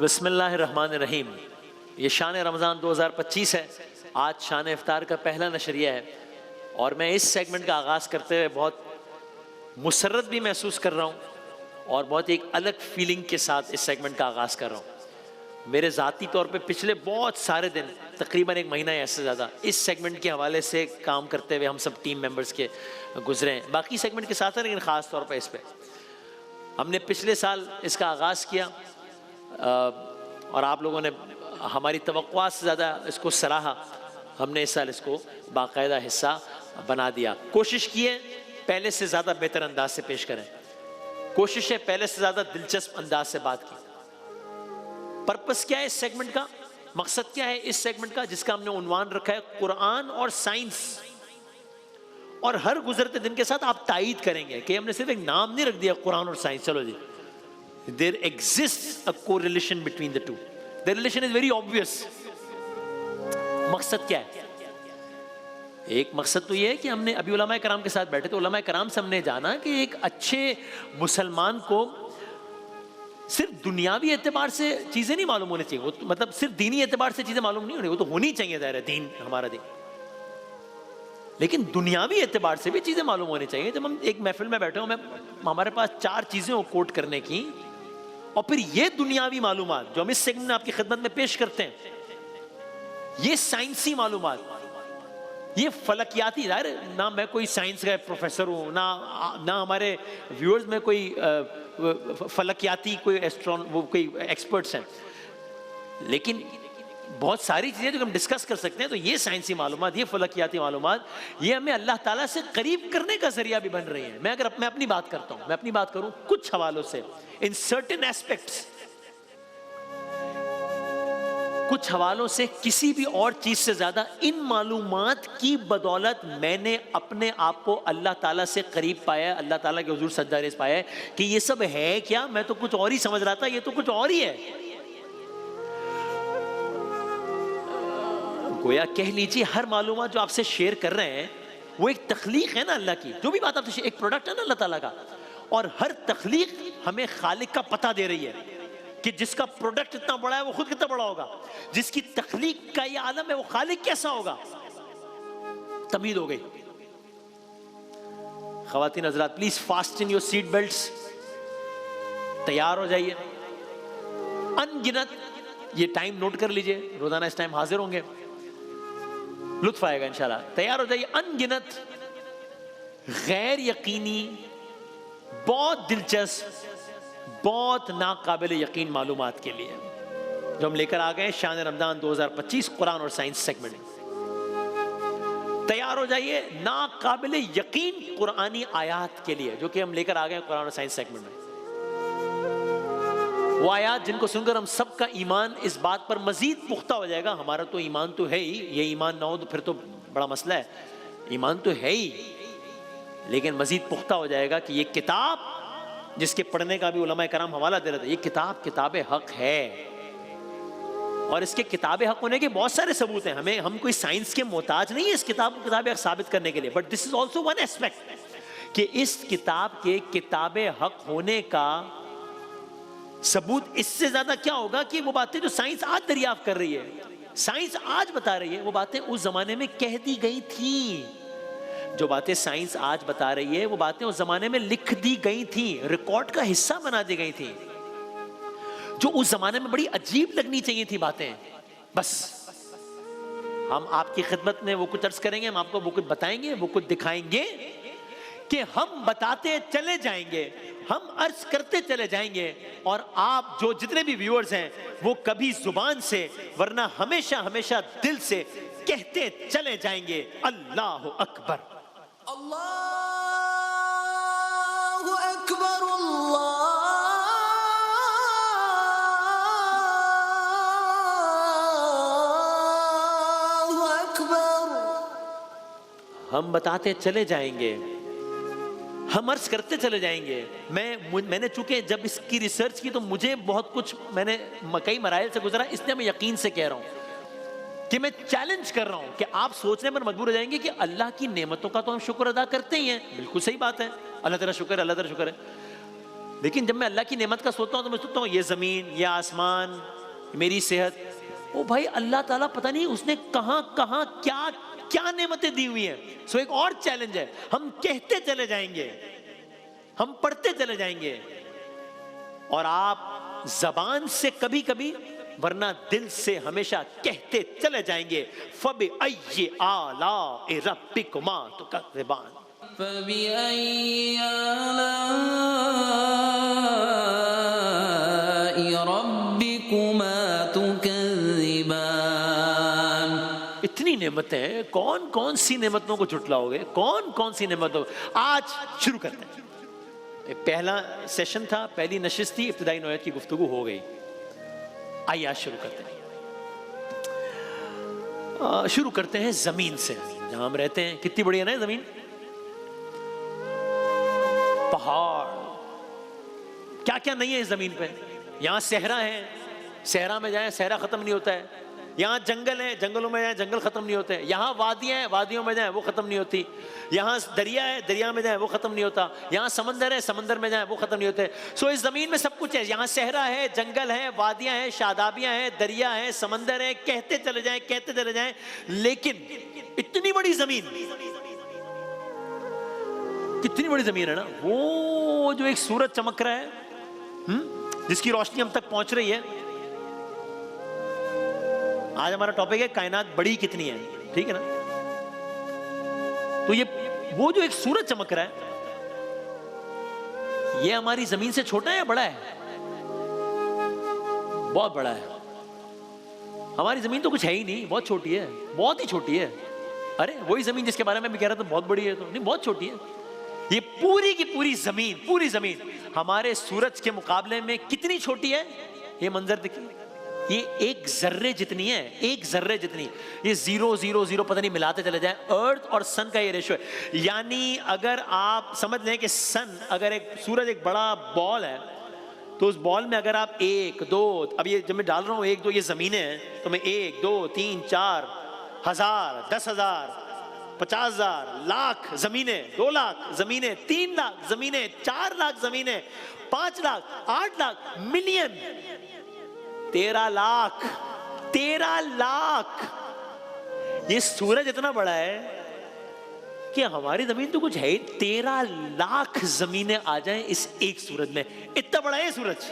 بسم اللہ الرحمن الرحیم۔ یہ شان رمضان 2025 ہے۔ آج شان افطار کا پہلا نشریہ ہے اور میں اس سیگمنٹ کا آغاز کرتے ہوئے بہت مسرت بھی محسوس کر رہا ہوں اور بہت ایک الگ فیلنگ کے ساتھ اس سیگمنٹ کا آغاز کر رہا ہوں۔ میرے ذاتی طور پہ پچھلے بہت سارے دن، تقریباً ایک مہینہ یا اس سے زیادہ، اس سیگمنٹ کے حوالے سے کام کرتے ہوئے ہم سب ٹیم ممبرز کے گزرے ہیں، باقی سیگمنٹ کے ساتھ ہیں لیکن خاص طور پہ اس پہ ہم نے پچھلے سال اس کا آغاز کیا اور آپ لوگوں نے ہماری توقعات سے زیادہ اس کو سراہا۔ ہم نے اس سال اس کو باقاعدہ حصہ بنا دیا۔ کوشش کی ہے پہلے سے زیادہ بہتر انداز سے پیش کریں، کوشش ہے پہلے سے زیادہ دلچسپ انداز سے بات کی۔ پرپس کیا ہے اس سیگمنٹ کا، مقصد کیا ہے اس سیگمنٹ کا، جس کا ہم نے عنوان رکھا ہے قرآن اور سائنس۔ اور ہر گزرتے دن کے ساتھ آپ تائید کریں گے کہ ہم نے صرف ایک نام نہیں رکھ دیا قرآن اور سائنس، چلو جی، there exists a correlation between the two. The relation is very obvious. مقصد کیا ہے؟ ایک مقصد تو یہ ہے کہ ہم نے ابھی علماء کرام کے ساتھ بیٹھے تو علماء کرام سے ہم نے جانا کہ ایک اچھے مسلمان کو صرف دنیاوی اعتبار سے چیزیں نہیں معلوم ہونی چاہیے، مطلب صرف دینی اعتبار سے چیزیں معلوم نہیں ہونی، وہ تو ہونی چاہیے، ظاہر ہے دین ہمارا دین، لیکن دنیاوی اعتبار سے بھی چیزیں معلوم ہونی چاہیے۔ جب ہم ایک محفل میں بیٹھے ہوں، ہمارے پاس 4 چیزیں ہوں کوٹ کرنے کی، اور پھر یہ دنیاوی معلومات جو ہم اس سیگمنٹ میں آپ کی خدمت میں پیش کرتے ہیں، یہ سائنسی معلومات، یہ فلکیاتی، ظاہر نہ میں کوئی سائنس کا پروفیسر ہوں، نہ ہمارے ویورز میں کوئی فلکیاتی کوئی ایکسپرٹس ہیں، لیکن بہت ساری چیزیں جو ہم ڈسکس کر سکتے ہیں، تو یہ سائنسی معلومات، یہ فلکیاتی معلومات، یہ ہمیں اللہ تعالیٰ سے قریب کرنے کا ذریعہ بھی بن رہی ہیں۔ میں اپنی بات کرتا ہوں، میں اپنی بات کروں کچھ حوالوں سے، ان certain aspects، کچھ حوالوں سے کسی بھی اور چیز سے زیادہ ان معلومات کی بدولت میں نے اپنے آپ کو اللہ تعالیٰ سے قریب پایا، اللہ تعالیٰ کے حضور سجدہ ریز پایا ہے کہ یہ سب ہے کیا، میں تو کچھ اور ہی سمجھ رہا تھا، یہ تو کچھ اور ہی ہے۔ گویا کہہ لیجیے ہر معلومات جو آپ سے شیئر کر رہے ہیں وہ ایک تخلیق ہے نا اللہ کی، جو بھی بات آپ سے ایک پروڈکٹ ہے نا اللہ تعالیٰ کا، اور ہر تخلیق ہمیں خالق کا پتہ دے رہی ہے کہ جس کا پروڈکٹ اتنا بڑا ہے وہ خود کتنا بڑا ہوگا، جس کی تخلیق کا یہ عالم ہے وہ خالق کیسا ہوگا۔ تمہید ہو گئی۔ خواتین حضرات پلیز فاسٹن یور سیٹ بیلٹس، تیار ہو جائیے۔ ان گنت، یہ ٹائم نوٹ کر لیجئے، روزانہ اس ٹائم حاضر ہوں گے، لطف آئے گا انشاءاللہ۔ تیار ہو جائیے۔ ان گنت غیر یقینی، بہت دلچسپ، بہت ناقابل یقین معلومات کے لیے جو ہم لے کر آ گئے شان رمضان 2025 قرآن اور سائنس سیگمنٹ۔ تیار ہو جائیے ناقابل یقین قرآنی آیات کے لیے جو کہ ہم لے کر آ گئے قرآن اور سائنس سیگمنٹ میں۔ وہ آیات جن کو سن کر ہم سب کا ایمان اس بات پر مزید پختہ ہو جائے گا، ہمارا تو ایمان تو ہے ہی، یہ ایمان نہ ہو تو پھر تو بڑا مسئلہ ہے، ایمان تو ہے ہی، لیکن مزید پختہ ہو جائے گا کہ یہ کتاب جس کے پڑھنے کا بھی علماء کرام حوالہ دے رہے تھے، یہ کتاب کتاب حق ہے، اور اس کے کتاب حق ہونے کے بہت سارے ثبوت ہیں۔ ہم کوئی سائنس کے محتاج نہیں ہے اس کتاب کو کتاب حق ثابت کرنے کے لیے، but this is also one aspect کہ اس کتاب کے کتاب حق ہونے کا ثبوت اس سے زیادہ کیا ہوگا کہ وہ باتیں جو سائنس آج دریافت کر رہی ہے، سائنس آج بتا رہی ہے، وہ باتیں اس زمانے میں کہہ دی گئی تھیں۔ جو باتیں سائنس آج بتا رہی ہے وہ باتیں اس زمانے میں لکھ دی گئی تھیں، ریکارڈ کا حصہ بنا دی گئی تھیں، جو اس زمانے میں بڑی عجیب لگنی چاہیے تھی باتیں۔ بس ہم آپ کی خدمت میں وہ کچھ عرض کریں گے، ہم آپ کو وہ کچھ بتائیں گے، وہ کچھ دکھائیں گے کہ ہم بتاتے چلے جائیں گے، ہم عرض کرتے چلے جائیں گے، اور آپ جو جتنے بھی ویورز ہیں وہ کبھی زبان سے ورنہ ہمیشہ ہمیشہ دل سے کہتے چلے جائیں گے اللہ اکبر، اللہ اکبر، اللہ اکبر۔ ہم بتاتے چلے جائیں گے، ہم عرض کرتے چلے جائیں گے۔ میں نے چونکہ جب اس کی ریسرچ کی تو مجھے بہت کچھ، میں نے کئی مراحل سے گزرا، اس لیے میں یقین سے کہہ رہا ہوں کہ میں چیلنج کر رہا ہوں کہ آپ سوچنے پر مجبور ہو جائیں گے کہ اللہ کی نعمتوں کا تو ہم شکر ادا کرتے ہی ہیں، بالکل صحیح بات ہے، اللہ تعالیٰ شکر ہے، اللہ تعالیٰ شکر ہے، لیکن جب میں اللہ کی نعمت کا سوچتا ہوں تو میں سوچتا ہوں یہ زمین، یہ آسمان، میری صحت، او بھائی اللہ تعالیٰ پتہ نہیں اس نے کہاں کہاں کیا کیا نعمتیں دی ہوئی ہیں. سو ایک اور چیلنج ہے، ہم کہتے چلے جائیں گے، ہم پڑھتے چلے جائیں گے، اور آپ زبان سے کبھی کبھی ورنہ دل سے ہمیشہ کہتے چلے جائیں گے فَبِأَيِّ آلَاءِ رَبِّكُمَا تُكَذِّبَانِ. فَبِأَيِّ آلَاءِ رَبِّكُمَا تُكَذِّبَانِ. اتنی نعمتیں، کون کون سی نعمتوں کو جھٹلاؤ گے؟ کون کون سی نعمتوں؟ آج شروع کرتے ہیں. پہلا سیشن تھا، پہلی نشست تھی، ابتدائی نوعیت کی گفتگو ہو گئی. آئیے آج شروع کرتے ہیں. شروع کرتے ہیں زمین سے، جہاں ہم رہتے ہیں. کتنی بڑی ہے نا زمین، پہاڑ، کیا کیا نہیں ہے اس زمین پہ. یہاں صحرا ہے، صحرا میں جائیں صحرا ختم نہیں ہوتا ہے. یہاں جنگل ہے، جنگلوں میں جائیں جنگل ختم نہیں ہوتے. یہاں وادیاں ہیں، وادیوں میں جائیں وہ ختم نہیں ہوتی. یہاں دریا ہے، دریا میں جائیں وہ ختم نہیں ہوتا. یہاں سمندر ہے، سمندر میں جائیں وہ ختم نہیں ہوتے. سو اس زمین میں سب کچھ ہے. یہاں صحرا ہے، جنگل ہے، وادیاں ہیں، شادابیاں ہیں، دریا ہے، سمندر ہے. کہتے چلے جائیں کہتے چلے جائیں. لیکن اتنی بڑی زمین، کتنی بڑی زمین ہے نا. وہ جو ایک سورج چمک رہا ہے جس کی روشنی ہم تک پہنچ رہی ہے. آج ہمارا ٹاپک ہے کائنات بڑی کتنی ہے، ٹھیک ہے نا. تو یہ وہ جو ایک سورج چمک رہا ہے، یہ ہماری زمین سے چھوٹا ہے یا بڑا ہے؟ بہت بڑا ہے. ہماری زمین تو کچھ ہے ہی نہیں، بہت چھوٹی ہے، بہت ہی چھوٹی ہے. ارے وہی زمین جس کے بارے میں بھی کہہ رہا تھا بہت بڑی ہے، تو نہیں، بہت چھوٹی ہے. یہ پوری کی پوری زمین، پوری زمین ہمارے سورج کے مقابلے میں کتنی چھوٹی ہے. یہ منظر دیکھیے، یہ ایک ذرے جتنی ہے، ایک ذرے جتنی. یہ 0.00 پتہ نہیں ملاتے چلے جائیں. ارتھ اور سن کا یہ ریشو ہے. یعنی اگر آپ سمجھ لیں کہ سن، اگر ایک سورج ایک بڑا بال ہے، تو اس بال میں اگر آپ 1 2، اب یہ جب میں ڈال رہا ہوں 1 2 یہ زمینیں ہیں، تو میں 1 2 3 4 ہزار، 10,000، 50,000، لاکھ زمینیں، 2 لاکھ زمینیں، 3 لاکھ زمینیں، 4 لاکھ زمینیں، 5 لاکھ، 8 لاکھ، ملین، 13 لاکھ، 13 لاکھ. یہ سورج اتنا بڑا ہے کہ ہماری زمین تو کچھ ہے. 13 لاکھ زمینیں آ جائیں اس ایک سورج میں. اتنا بڑا ہے سورج.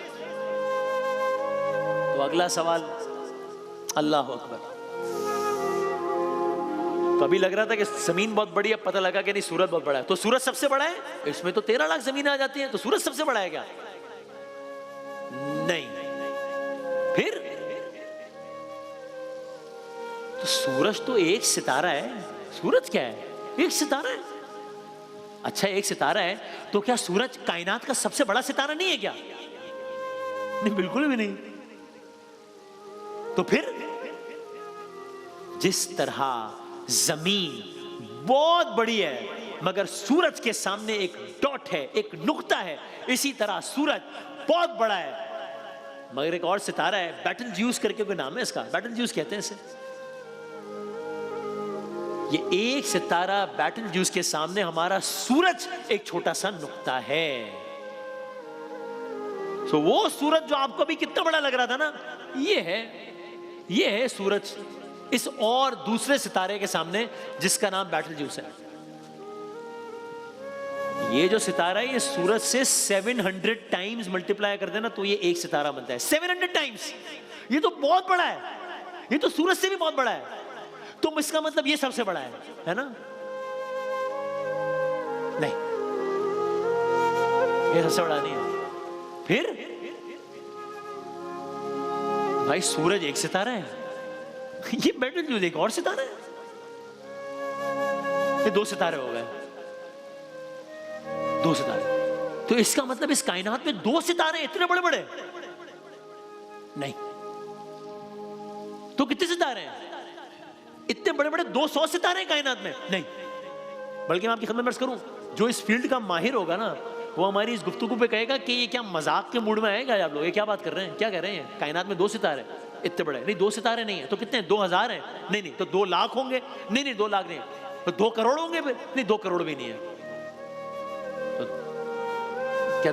تو اگلا سوال، اللہ اکبر. تو ابھی لگ رہا تھا کہ زمین بہت بڑی ہے، پتہ لگا کہ نہیں سورج بہت بڑا ہے. تو سورج سب سے بڑا ہے؟ اس میں تو 13 لاکھ زمینیں آ جاتی ہیں، تو سورج سب سے بڑا ہے کیا؟ نہیں. پھر تو سورج تو ایک ستارہ ہے. سورج کیا ہے؟ ایک ستارہ ہے. اچھا ایک ستارہ ہے تو کیا سورج کائنات کا سب سے بڑا ستارہ نہیں ہے کیا؟ نہیں، بالکل بھی نہیں. تو پھر جس طرح زمین بہت بڑی ہے مگر سورج کے سامنے ایک ڈاٹ ہے، ایک نقطہ ہے، اسی طرح سورج بہت بڑا ہے مگر ایک اور ستارہ ہے. بیٹل جیوس کر کے کوئی نام ہے اس کا، بیٹل جیوس کہتے ہیں اسے. یہ ایک ستارہ بیٹل جیوس کے سامنے ہمارا سورج ایک چھوٹا سا نقطہ ہے. سو وہ سورج جو آپ کو بھی کتنا بڑا لگ رہا تھا نا، یہ ہے سورج اس اور دوسرے ستارے کے سامنے جس کا نام بیٹل جیوس ہے. یہ جو ستارہ ہے یہ سورج سے 700 ٹائمز ملٹیپلائی کر دینا تو یہ ایک ستارہ بنتا ہے. 700 ٹائمز. یہ تو بہت بڑا ہے، یہ تو سورج سے بھی بہت بڑا ہے. تو اس کا مطلب یہ سب سے بڑا ہے نا؟ نہیں، یہ سب سے بڑا نہیں ہے. پھر بھائی سورج ایک ستارہ ہے، یہ بیٹل جیوس ایک اور ستارہ ہے. یہ 2 ستارے ہو گئے، 2 ستارے. تو اس کا مطلب اس کائنات میں 2 ستارے اتنے بڑے بڑے نہیں. تو کتنے ستارے ہیں؟ اتنے بڑے بڑے 200 ستارے ہیں کائنات میں نہیں. بلکہ میں آپ کی خدمت میں عرض کروں، جو اس فیلڈ کا ماہر ہوگا نا وہ ہماری اس گفتگو پہ کہے گا کہ یہ کیا مذاق کے موڈ میں آئے گا آپ لوگ، یہ کیا بات کر رہے ہیں، کیا کہہ رہے ہیں؟ کائنات میں 2 ستارے اتنے بڑے نہیں. 2 ستارے نہیں ہیں تو کتنے ہیں؟ 2000 ہیں نہیں. تو 2 لاکھ ہوں گے نہیں. 2 لاکھ نہیں. تو 2 کروڑ ہوں گے نہیں. 2 کروڑ بھی نہیں ہے. تو کیا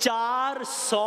400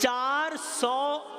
400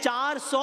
400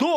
2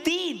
3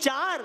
4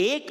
1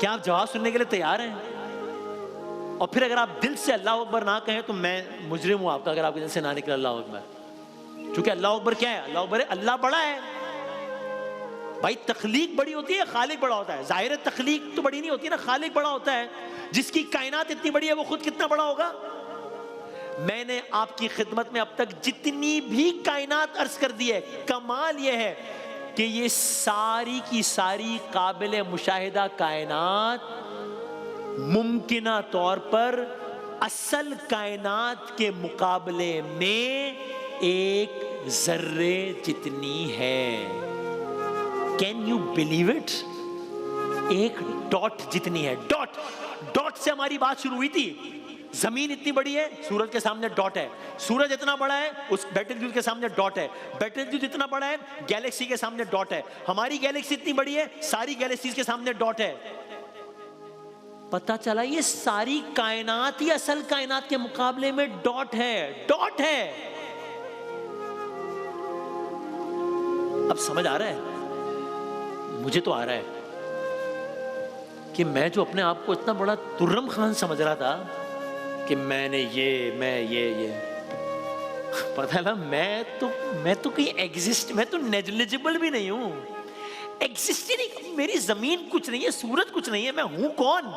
کیا آپ جواب سننے کے لیے تیار ہیں؟ اور پھر اگر آپ دل سے اللہ اکبر نہ کہیں تو میں مجرم ہوں آپ کا، اگر آپ کے دل سے نہ نکلے اللہ اکبر. چونکہ اللہ اکبر کیا ہے؟ اللہ اکبر ہے اللہ بڑا ہے. بھائی تخلیق بڑی ہوتی ہے، خالق بڑا ہوتا ہے. ظاہر تخلیق تو بڑی نہیں ہوتی نا، خالق بڑا ہوتا ہے. جس کی کائنات اتنی بڑی ہے وہ خود کتنا بڑا ہوگا. میں نے آپ کی خدمت میں اب تک جتنی بھی کائنات عرض کر دی ہے، کمال یہ ہے کہ یہ ساری کی ساری قابل مشاہدہ کائنات ممکنہ طور پر اصل کائنات کے مقابلے میں ایک ذرے جتنی ہے. Can you believe it? ایک ڈاٹ جتنی ہے. ڈاٹ سے ہماری بات شروع ہوئی تھی. زمین اتنی بڑی ہے، سورج کے سامنے ڈاٹ ہے. سورج اتنا بڑا ہے، اس بیٹل کے سامنے ڈاٹ ہے. بیٹل اتنا بڑا ہے، گیلیکسی کے سامنے ڈاٹ ہے. ہماری گیلیکسی اتنی بڑی ہے، ساری گیلیکسیز کے سامنے ڈاٹ ہے. پتہ چلا یہ ساری کائنات ہی اصل کائنات کے مقابلے میں ڈاٹ ہے. ڈاٹ ہے. اب سمجھ آ رہا ہے؟ مجھے تو آ رہا ہے کہ میں جو اپنے آپ کو اتنا بڑا ترم خان سمجھ رہا تھا کہ میں نے یہ پتہ ہے نا، میں تو کہیں ایگزسٹ، میں تو نیگلیجبل بھی نہیں ہوں. ایگزسٹ ہی نہیں. میری زمین کچھ نہیں ہے، سورج کچھ نہیں ہے، میں ہوں کون؟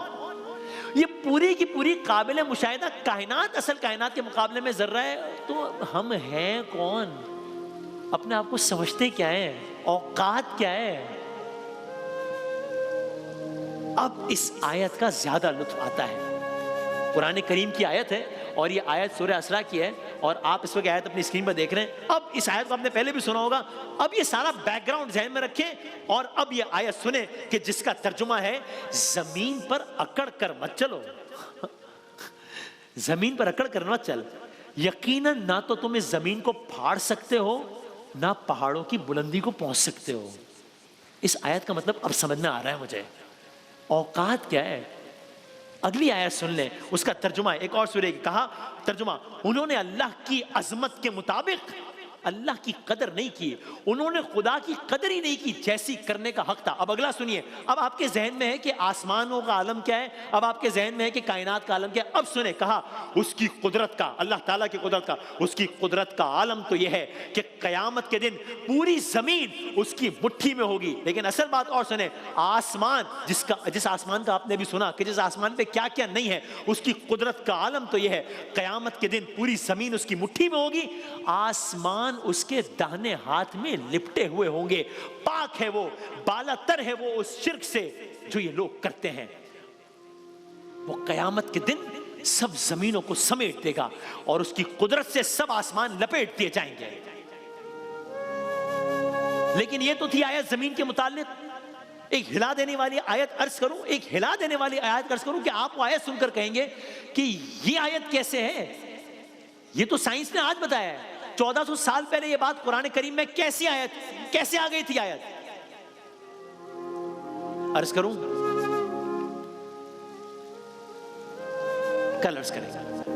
یہ پوری کی پوری قابل مشاہدہ کائنات اصل کائنات کے مقابلے میں ذرہ ہے. تو ہم ہیں کون؟ اپنے آپ کو سمجھتے کیا ہے؟ اوقات کیا ہے؟ اب اس آیت کا زیادہ لطف آتا ہے. قرآن کریم کی آیت ہے اور یہ آیت سورہ اسراء کی ہے، اور آپ اس وقت آیت اپنی اسکرین پر دیکھ رہے ہیں. اب اس آیت کو آپ نے پہلے بھی سنا ہوگا. اب یہ سارا بیک گراؤنڈ ذہن میں رکھیں اور اب یہ آیت سنیں کہ جس کا ترجمہ ہے زمین پر اکڑ کر مت چلو. زمین پر اکڑ کر مت چل. یقیناً نہ تو تم اس زمین کو پھاڑ سکتے ہو، نہ پہاڑوں کی بلندی کو پہنچ سکتے ہو. اس آیت کا مطلب اب سمجھ میں آ رہا ہے مجھے. اوقات کیا ہے؟ اگلی آیت سن لیں، اس کا ترجمہ ایک اور سورہ کی کہا ترجمہ، انہوں نے اللہ کی عظمت کے مطابق اللہ کی قدر نہیں کی. انہوں نے خدا کی قدر ہی نہیں کی جیسی کرنے کا حق تھا. اب اگلا سنیے. اب آپ کے ذہن میں ہے کہ آسمانوں کا عالم کیا ہے، اب آپ کے ذہن میں ہے کہ کائنات کا عالم کیا ہے. اب سنیں، کہا اس کی قدرت کا، اللہ تعالیٰ کی قدرت کا، اس کی قدرت کا عالم تو یہ ہے کہ قیامت کے دن پوری زمین اس کی مٹھی میں ہوگی. لیکن اصل بات اور سنیں، آسمان جس آسمان کا آپ نے بھی سنا کہ جس آسمان پہ کیا کیا نہیں ہے، اس کی قدرت کا عالم تو یہ ہے قیامت کے دن پوری زمین اس کی مٹھی میں ہوگی. آسمان اس کے داہنے ہاتھ میں لپٹے ہوئے ہوں گے. پاک ہے وہ، بالا تر ہے وہ اس شرک سے جو یہ لوگ کرتے ہیں. وہ قیامت کے دن سب زمینوں کو سمیٹ دے گا اور اس کی قدرت سے سب آسمان لپیٹ دیے جائیں گے. لیکن یہ تو تھی آیت زمین کے متعلق. ایک ہلا دینے والی آیت عرض کروں کہ آپ وہ آیت سن کر کہیں گے کہ یہ آیت کیسے ہے. یہ تو سائنس نے آج بتایا ہے. 1400 سال پہلے یہ بات قرآن کریم میں کیسے آ گئی تھی آیت؟ عرض کروں؟ کل عرض کریں گے.